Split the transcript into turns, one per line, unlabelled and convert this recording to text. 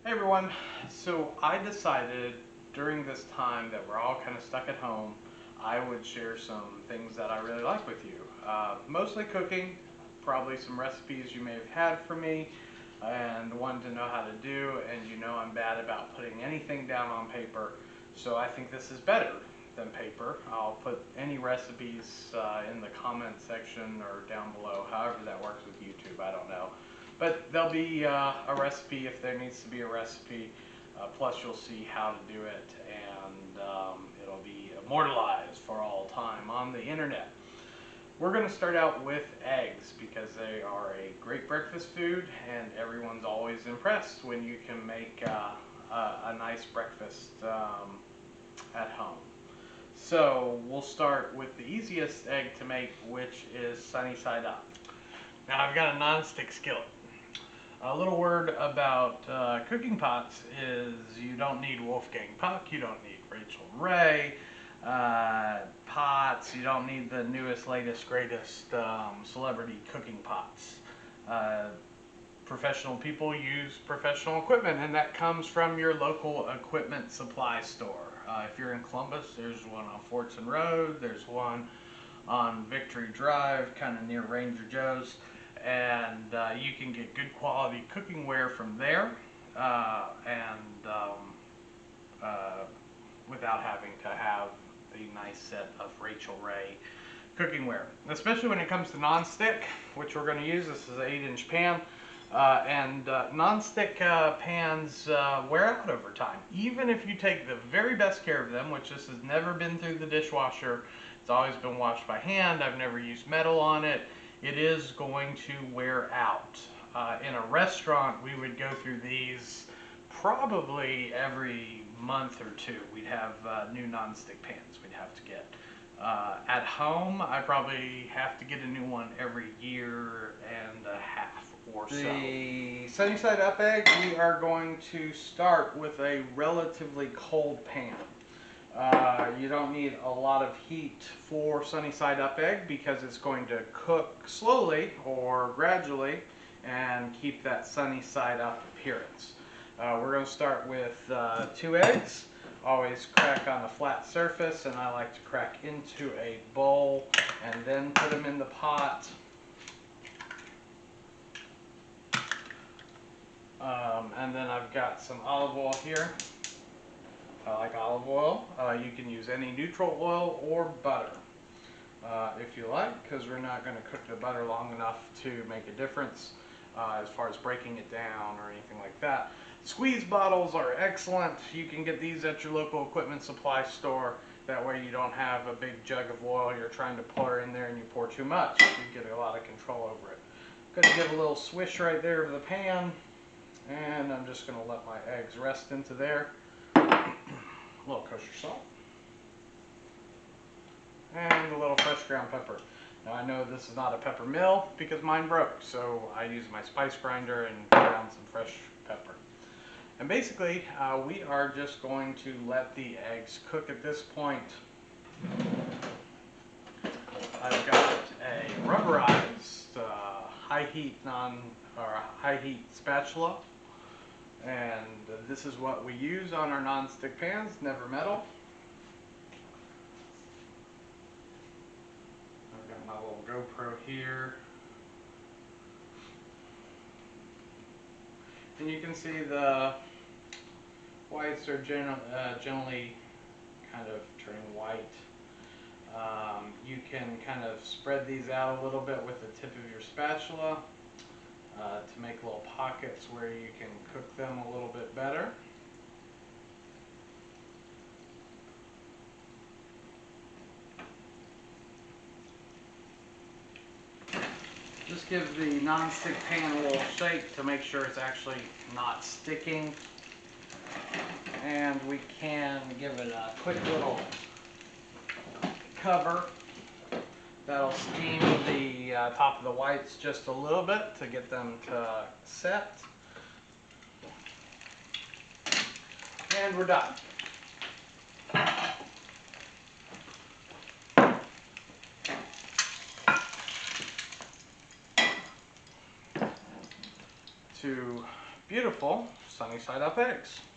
Hey everyone, so I decided during this time that we're all kind of stuck at home, I would share some things that I really like with you. Mostly cooking, probably some recipes you may have had from me and wanted to know how to do, and you know I'm bad about putting anything down on paper, so I think this is better than paper. I'll put any recipes in the comment section or down below, however that works with YouTube, I don't know. But there'll be a recipe if there needs to be a recipe. Plus, you'll see how to do it, and it'll be immortalized for all time on the internet. We're going to start out with eggs because they are a great breakfast food, and everyone's always impressed when you can make a nice breakfast at home. So we'll start with the easiest egg to make, which is sunny side up. Now I've got a non-stick skillet. A little word about cooking pots is you don't need Wolfgang Puck, you don't need Rachel Ray pots, you don't need the newest, latest, greatest celebrity cooking pots. Professional people use professional equipment, and that comes from your local equipment supply store. If you're in Columbus, there's one on Fortson Road, there's one on Victory Drive, kind of near Ranger Joe's, and you can get good quality cooking-ware from there, without having to have a nice set of Rachel Ray cooking-ware. Especially when it comes to non-stick, which we're going to use. This is an 8-inch pan, and non-stick pans wear out over time. Even if you take the very best care of them, which this has never been through the dishwasher, it's always been washed by hand, I've never used metal on it, it is going to wear out. In a restaurant, we would go through these probably every month or two. We'd have new non-stick pans we'd have to get. At home, I probably have to get a new one every year and a half or so. The sunny side up egg, we are going to start with a relatively cold pan. You don't need a lot of heat for sunny side up egg because it's going to cook slowly or gradually and keep that sunny side up appearance. We're going to start with 2 eggs. Always crack on a flat surface, and I like to crack into a bowl and then put them in the pot. And then I've got some olive oil here. I like olive oil. You can use any neutral oil or butter if you like, because we're not going to cook the butter long enough to make a difference as far as breaking it down or anything like that. Squeeze bottles are excellent. You can get these at your local equipment supply store. That way you don't have a big jug of oil you're trying to pour in there and you pour too much. You get a lot of control over it. Going to give a little swish right there of the pan, and I'm just going to let my eggs rest into there. A little kosher salt, and a little fresh ground pepper. Now I know this is not a pepper mill because mine broke, so I use my spice grinder and ground some fresh pepper. And basically, we are just going to let the eggs cook at this point. I've got a rubberized high heat spatula, and this is what we use on our non-stick pans, never metal. I've got my little GoPro here. And you can see the whites are generally kind of turning white. You can kind of spread these out a little bit with the tip of your spatula to make little pockets where you can cook them a little bit better. Just give the non-stick pan a little shake to make sure it's actually not sticking. And we can give it a quick little cover. That'll steam the top of the whites just a little bit to get them to set. And we're done. To beautiful sunny side up eggs.